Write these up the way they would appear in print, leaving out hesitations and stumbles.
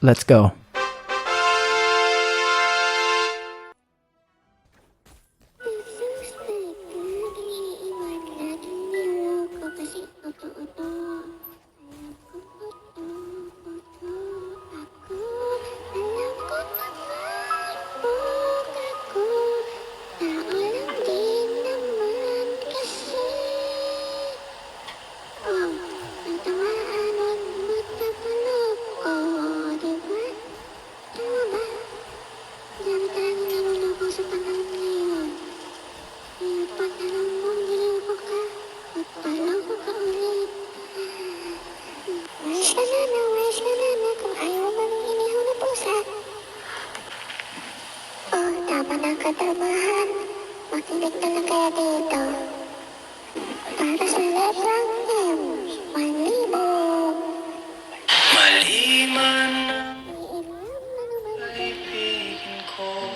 Let's go. Katrabahan, makinig na lang kaya dito. Para sa letrang M, malibog. Maliman ang kaibigan ko,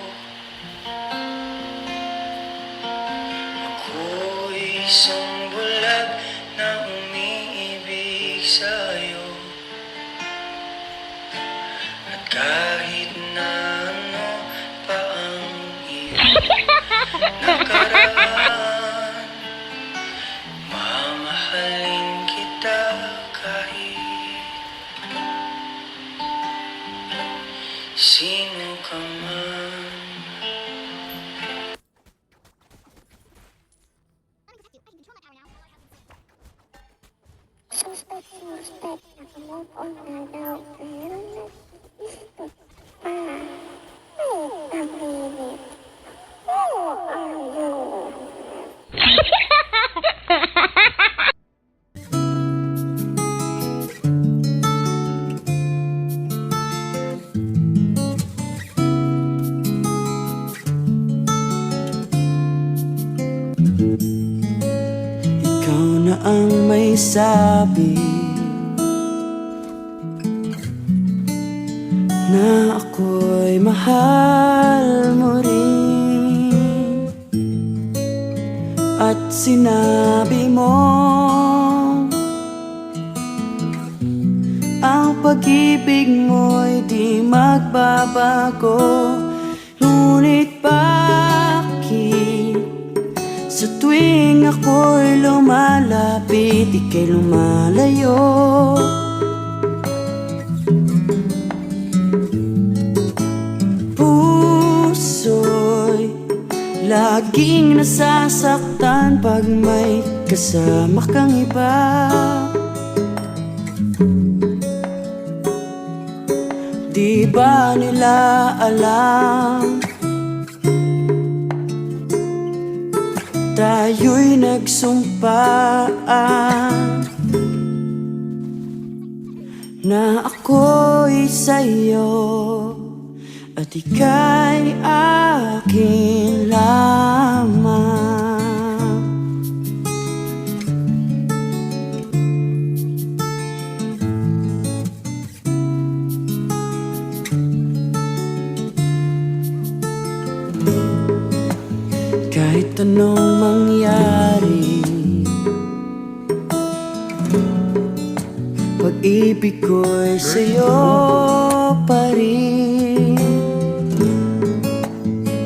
ako'y isang bulag na umiibig sa'yo. At kahit na ano pa ang nakaraan, mamahalin kita kahit sino ka man. Suspect, nakamove on na daw. Pero nag-isip pa. Wait a minute. Who are you? Ikaw na ang may sabi na ako'y mahal mo rin, at sinabi mo ang pag-ibig mo'y di magbabago. Ngunit bakit sa tuwing ako'y lumalapit, ika'y lumalayo? Puso'y laging nasasaktan pag may kasama kang iba. Di ba nila alam tayo'y nagsumpaan na ako'y sa'yo at ika'y akin lamang. Kahit anong mangyari, pag-ibig ko'y sa'yo pa rin.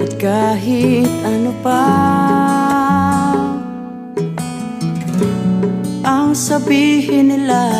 At kahit ano pa ang sabihin nila,